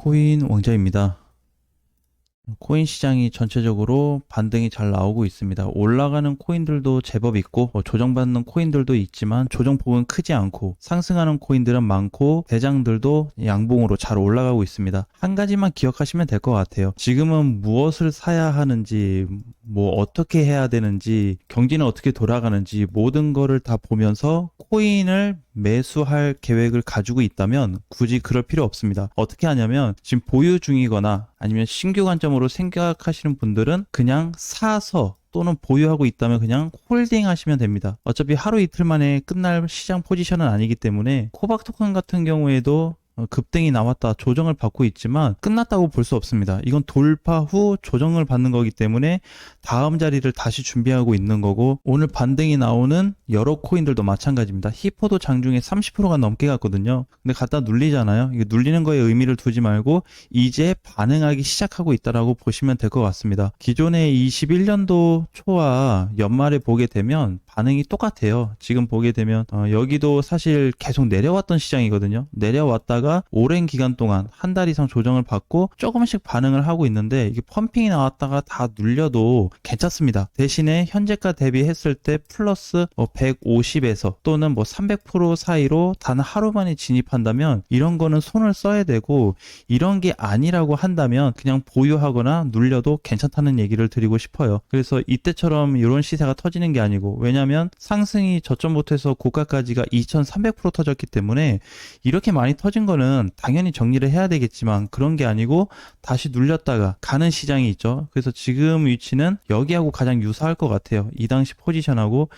코인 왕자입니다. 코인 시장이 전체적으로 반등이 잘 나오고 있습니다. 올라가는 코인들도 제법 있고 조정받는 코인들도 있지만 조정폭은 크지 않고 상승하는 코인들은 많고 대장들도 양봉으로 잘 올라가고 있습니다. 한 가지만 기억하시면 될 것 같아요. 지금은 무엇을 사야 하는지, 어떻게 해야 되는지, 경기는 어떻게 돌아가는지 모든 거를 다 보면서 코인을 매수할 계획을 가지고 있다면 굳이 그럴 필요 없습니다. 어떻게 하냐면 지금 보유 중이거나 아니면 신규 관점으로 생각하시는 분들은 그냥 사서 또는 보유하고 있다면 그냥 홀딩 하시면 됩니다. 어차피 하루 이틀 만에 끝날 시장 포지션은 아니기 때문에 코박 토큰 같은 경우에도 급등이 나왔다 조정을 받고 있지만 끝났다고 볼 수 없습니다. 이건 돌파 후 조정을 받는 거기 때문에 다음 자리를 다시 준비하고 있는 거고, 오늘 반등이 나오는 여러 코인들도 마찬가지입니다. 히포도 장중에 30%가 넘게 갔거든요. 근데 갖다 눌리잖아요. 이거 눌리는 거에 의미를 두지 말고 이제 반응하기 시작하고 있다라고 보시면 될 것 같습니다. 기존의 21년도 초와 연말에 보게 되면 반응이 똑같아요. 지금 보게 되면 여기도 사실 계속 내려왔던 시장이거든요. 내려왔다가 오랜 기간 동안 한 달 이상 조정을 받고 조금씩 반응을 하고 있는데, 이게 펌핑이 나왔다가 다 눌려도 괜찮습니다. 대신에 현재가 대비했을 때 플러스 150에서 또는 300% 사이로 단 하루 만에 진입한다면 이런 거는 손을 써야 되고, 이런 게 아니라고 한다면 그냥 보유하거나 눌려도 괜찮다는 얘기를 드리고 싶어요. 그래서 이때처럼 이런 시세가 터지는 게 아니고, 왜냐면 상승이 저점부터 해서 고가까지가 2300% 터졌기 때문에 이렇게 많이 터진 거는 당연히 정리를 해야 되겠지만 그런 게 아니고 다시 눌렸다가 가는 시장이 있죠. 그래서 지금 위치는 여기하고 가장 유사할 것 같아요. 이 당시 포지션하고.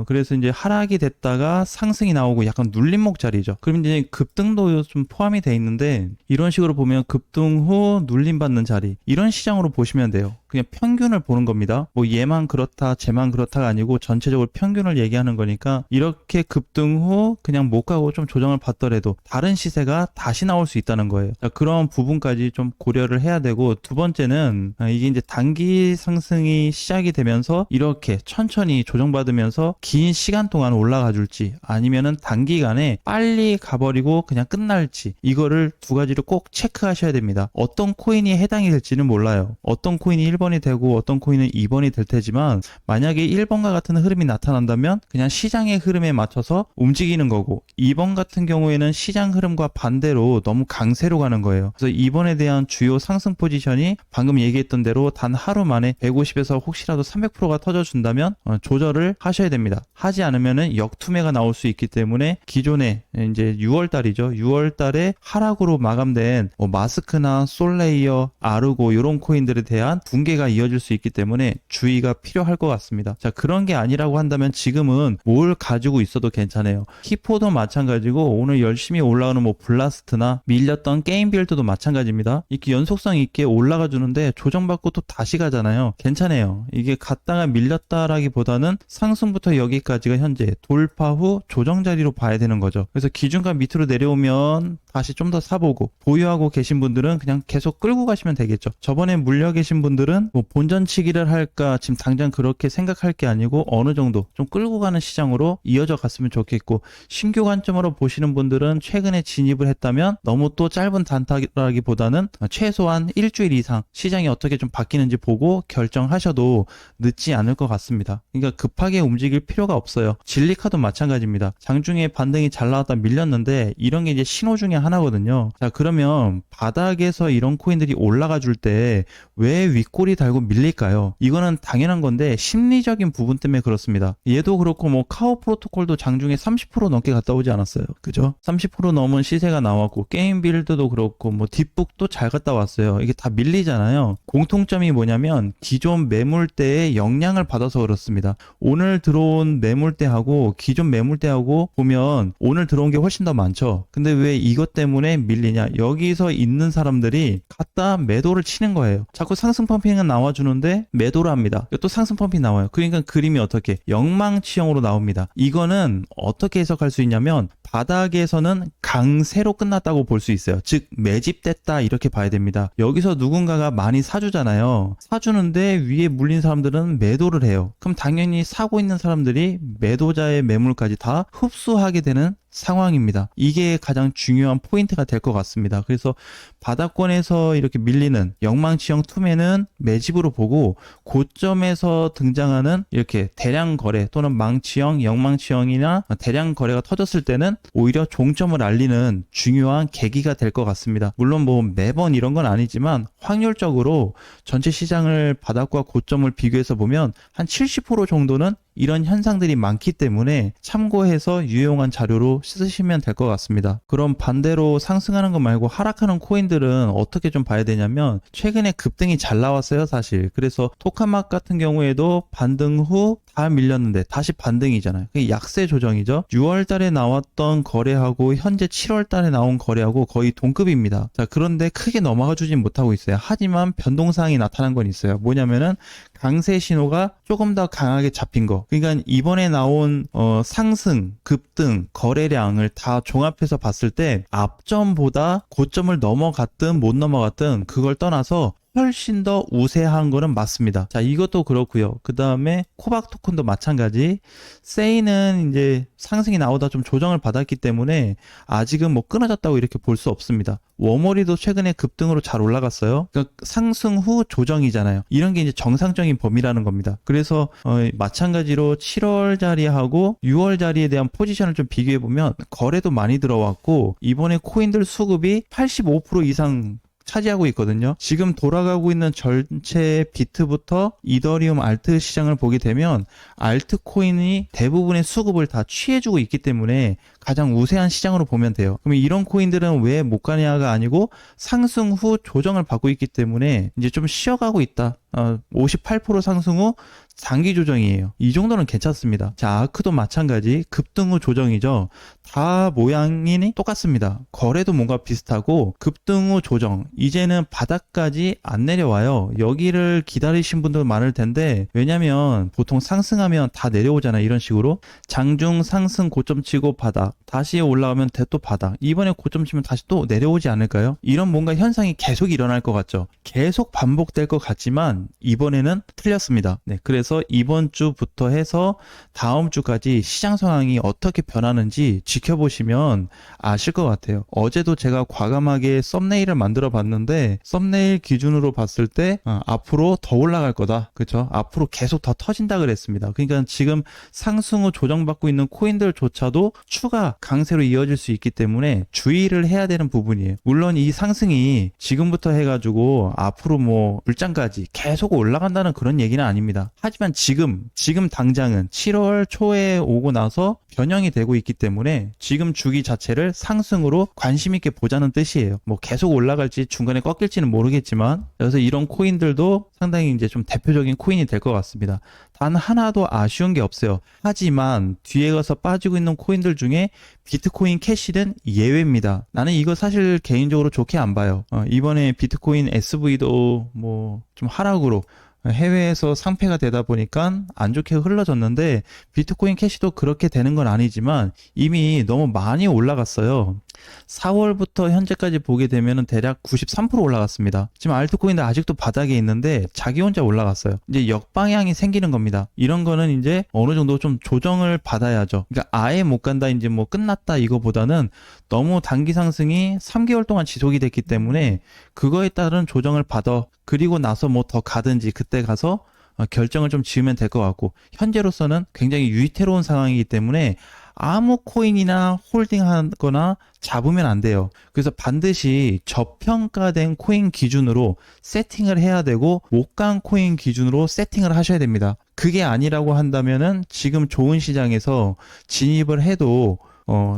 그래서 이제 하락이 됐다가 상승이 나오고 약간 눌림목 자리죠. 그럼 이제 급등도 좀 포함이 돼 있는데, 이런 식으로 보면 급등 후 눌림 받는 자리, 이런 시장으로 보시면 돼요. 그냥 평균을 보는 겁니다. 얘만 그렇다 쟤만 그렇다가 아니고 전체적으로 평균을 얘기하는 거니까, 이렇게 급등 후 그냥 못 가고 좀 조정을 받더라도 다른 시세가 다시 나올 수 있다는 거예요. 자, 그런 부분까지 좀 고려를 해야 되고, 두 번째는 이게 이제 단기 상승이 시작이 되면서 이렇게 천천히 조정받으면서 긴 시간 동안 올라가 줄지, 아니면은 단기간에 빨리 가버리고 그냥 끝날지, 이거를 두 가지를 꼭 체크하셔야 됩니다. 어떤 코인이 해당이 될지는 몰라요. 어떤 코인이 1번이 되고 어떤 코인은 2번이 될 테지만, 만약에 1번과 같은 흐름이 나타난다면 그냥 시장의 흐름에 맞춰서 움직이는 거고, 2번 같은 경우에는 시장 흐름과 반대로 너무 강세로 가는 거예요. 그래서 2번에 대한 주요 상승 포지션이 방금 얘기했던 대로 단 하루 만에 150에서 혹시라도 300%가 터져준다면 조절을 하셔야 됩니다. 하지 않으면은 역투매가 나올 수 있기 때문에, 기존에 이제 6월 달이죠. 6월 달에 하락으로 마감된 마스크나 솔레이어, 아르고 이런 코인들에 대한 붕괴가 이어질 수 있기 때문에 주의가 필요할 것 같습니다. 자, 그런 게 아니라고 한다면 지금은 뭘 가지고 있어도 괜찮아요. 히포도 마찬가지고, 오늘 열심히 올라가는 블라스트나 밀렸던 게임 빌드도 마찬가지입니다. 이렇게 연속성 있게 올라가 주는데 조정받고 또 다시 가잖아요. 괜찮아요. 이게 갔다가 밀렸다라기보다는 상승부터 여기까지가 현재 돌파 후 조정 자리로 봐야 되는 거죠. 그래서 기준간 밑으로 내려오면 다시 좀 더 사보고, 보유하고 계신 분들은 그냥 계속 끌고 가시면 되겠죠. 저번에 물려 계신 분들은 본전치기를 할까 지금 당장 그렇게 생각할 게 아니고 어느 정도 좀 끌고 가는 시장으로 이어져 갔으면 좋겠고, 신규 관점으로 보시는 분들은 최근에 진입을 했다면 너무 또 짧은 단타라기보다는 최소한 일주일 이상 시장이 어떻게 좀 바뀌는지 보고 결정하셔도 늦지 않을 것 같습니다. 그러니까 급하게 움직일 필요가 없어요. 진리카도 마찬가지입니다. 장중에 반등이 잘 나왔다 밀렸는데 이런 게 이제 신호 중에 하나거든요. 자, 그러면 바닥에서 이런 코인들이 올라가 줄 때 왜 윗꼬리 달고 밀릴까요? 이거는 당연한 건데 심리적인 부분 때문에 그렇습니다. 얘도 그렇고 카오 프로토콜도 장중에 30% 넘게 갔다 오지 않았어요. 그죠? 30% 넘은 시세가 나왔고, 게임 빌드도 그렇고 뒷북도 잘 갔다 왔어요. 이게 다 밀리잖아요. 공통점이 뭐냐면 기존 매물대의 영향을 받아서 그렇습니다. 오늘 들어온 매물대하고 기존 매물대하고 보면 오늘 들어온 게 훨씬 더 많죠. 근데 왜 이것 때문에 밀리냐? 여기서 있는 사람들이 갖다 매도를 치는 거예요. 자꾸 상승 펌핑은 나와주는데 매도를 합니다. 또 상승 펌핑 나와요. 그러니까 그림이 어떻게 영망치형으로 나옵니다. 이거는 어떻게 해석할 수 있냐면, 바닥에서는 강세로 끝났다고 볼 수 있어요. 즉 매집됐다 이렇게 봐야 됩니다. 여기서 누군가가 많이 사주잖아요. 사주는데 위에 물린 사람들은 매도를 해요. 그럼 당연히 사고 있는 사람들이 매도자의 매물까지 다 흡수하게 되는 상황입니다. 이게 가장 중요한 포인트가 될 것 같습니다. 그래서 바닥권에서 이렇게 밀리는 영망치형 투매는 매집으로 보고, 고점에서 등장하는 이렇게 대량 거래 또는 망치형, 영망치형이나 대량 거래가 터졌을 때는 오히려 종점을 알리는 중요한 계기가 될 것 같습니다. 물론 뭐 매번 이런 건 아니지만 확률적으로 전체 시장을 바닥과 고점을 비교해서 보면 한 70% 정도는 이런 현상들이 많기 때문에 참고해서 유용한 자료로 쓰시면 될 것 같습니다. 그럼 반대로 상승하는 것 말고 하락하는 코인들은 어떻게 좀 봐야 되냐면, 최근에 급등이 잘 나왔어요, 사실. 그래서 토카막 같은 경우에도 반등 후 다 밀렸는데 다시 반등이잖아요. 그게 약세 조정이죠. 6월 달에 나왔던 거래하고 현재 7월 달에 나온 거래하고 거의 동급입니다. 자, 그런데 크게 넘어가 주진 못하고 있어요. 하지만 변동사항이 나타난 건 있어요. 뭐냐면은 강세 신호가 조금 더 강하게 잡힌 거. 그러니까 이번에 나온 상승, 급등, 거래량을 다 종합해서 봤을 때 앞점보다 고점을 넘어갔든 못 넘어갔든 그걸 떠나서 훨씬 더 우세한 거는 맞습니다. 자, 이것도 그렇고요. 그 다음에 코박 토큰도 마찬가지. 세이는 이제 상승이 나오다 좀 조정을 받았기 때문에 아직은 뭐 끊어졌다고 이렇게 볼 수 없습니다. 워머리도 최근에 급등으로 잘 올라갔어요. 그러니까 상승 후 조정이잖아요. 이런 게 이제 정상적인 범위라는 겁니다. 그래서 마찬가지로 7월 자리하고 6월 자리에 대한 포지션을 좀 비교해 보면 거래도 많이 들어왔고, 이번에 코인들 수급이 85% 이상 차지하고 있거든요. 지금 돌아가고 있는 전체 비트부터 이더리움 알트 시장을 보게 되면 알트코인이 대부분의 수급을 다 취해주고 있기 때문에 가장 우세한 시장으로 보면 돼요. 그러면 이런 코인들은 왜 못 가냐가 아니고 상승 후 조정을 받고 있기 때문에 이제 좀 쉬어가고 있다. 58% 상승 후 장기 조정이에요. 이 정도는 괜찮습니다. 자, 아크도 마찬가지. 급등 후 조정이죠. 다 모양이 똑같습니다. 거래도 뭔가 비슷하고 급등 후 조정. 이제는 바닥까지 안 내려와요. 여기를 기다리신 분들 많을 텐데, 왜냐면 보통 상승하면 다 내려오잖아요. 이런 식으로 장중 상승 고점 치고 바닥, 다시 올라가면 또 바닥, 이번에 고점 치면 다시 또 내려오지 않을까요? 이런 뭔가 현상이 계속 일어날 것 같죠. 계속 반복될 것 같지만 이번에는 틀렸습니다. 네, 그래서 이번 주부터 해서 다음 주까지 시장 상황이 어떻게 변하는지 지켜보시면 아실 것 같아요. 어제도 제가 과감하게 썸네일을 만들어 봤는데, 썸네일 기준으로 봤을 때 앞으로 더 올라갈 거다. 그렇죠? 앞으로 계속 더 터진다 그랬습니다. 그러니까 지금 상승 후 조정받고 있는 코인들조차도 추가 강세로 이어질 수 있기 때문에 주의를 해야 되는 부분이에요. 물론 이 상승이 지금부터 해가지고 앞으로 뭐 물장까지 계속 올라간다는 그런 얘기는 아닙니다. 하지만 지금 당장은 7월 초에 오고 나서 변형이 되고 있기 때문에 지금 주기 자체를 상승으로 관심 있게 보자는 뜻이에요. 뭐 계속 올라갈지 중간에 꺾일지는 모르겠지만, 그래서 이런 코인들도 상당히 이제 좀 대표적인 코인이 될 것 같습니다. 단 하나도 아쉬운 게 없어요. 하지만 뒤에 가서 빠지고 있는 코인들 중에 비트코인 캐시는 예외입니다. 나는 이거 사실 개인적으로 좋게 안 봐요. 이번에 비트코인 SV도 뭐 좀 하락으로 해외에서 상폐가 되다 보니까 안 좋게 흘러졌는데, 비트코인 캐시도 그렇게 되는 건 아니지만 이미 너무 많이 올라갔어요. 4월부터 현재까지 보게 되면 대략 93% 올라갔습니다. 지금 알트코인들 아직도 바닥에 있는데 자기 혼자 올라갔어요. 이제 역방향이 생기는 겁니다. 이런 거는 이제 어느 정도 좀 조정을 받아야죠. 그러니까 아예 못 간다, 이제 뭐 끝났다 이거보다는 너무 단기 상승이 3개월 동안 지속이 됐기 때문에 그거에 따른 조정을 받아, 그리고 나서 뭐 더 가든지 그때 가서 결정을 좀 지으면 될 것 같고, 현재로서는 굉장히 위태로운 상황이기 때문에 아무 코인이나 홀딩하거나 잡으면 안 돼요. 그래서 반드시 저평가된 코인 기준으로 세팅을 해야 되고, 못 간 코인 기준으로 세팅을 하셔야 됩니다. 그게 아니라고 한다면은 지금 좋은 시장에서 진입을 해도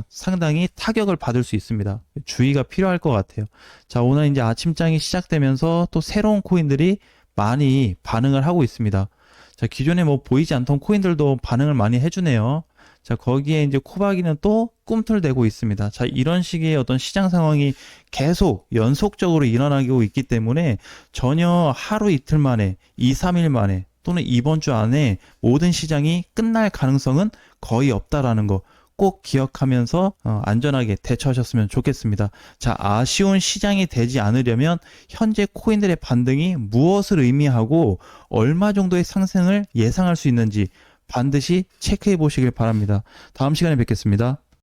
상당히 타격을 받을 수 있습니다. 주의가 필요할 것 같아요. 자, 오늘 이제 아침장이 시작되면서 또 새로운 코인들이 많이 반응을 하고 있습니다. 자, 기존에 뭐 보이지 않던 코인들도 반응을 많이 해주네요. 자, 거기에 이제 코박이는 또 꿈틀대고 있습니다. 자, 이런 식의 어떤 시장 상황이 계속 연속적으로 일어나고 있기 때문에 전혀 하루 이틀 만에, 2, 3일 만에 또는 이번 주 안에 모든 시장이 끝날 가능성은 거의 없다라는 거 꼭 기억하면서 안전하게 대처하셨으면 좋겠습니다. 자, 아쉬운 시장이 되지 않으려면 현재 코인들의 반등이 무엇을 의미하고 얼마 정도의 상승을 예상할 수 있는지 반드시 체크해 보시길 바랍니다. 다음 시간에 뵙겠습니다.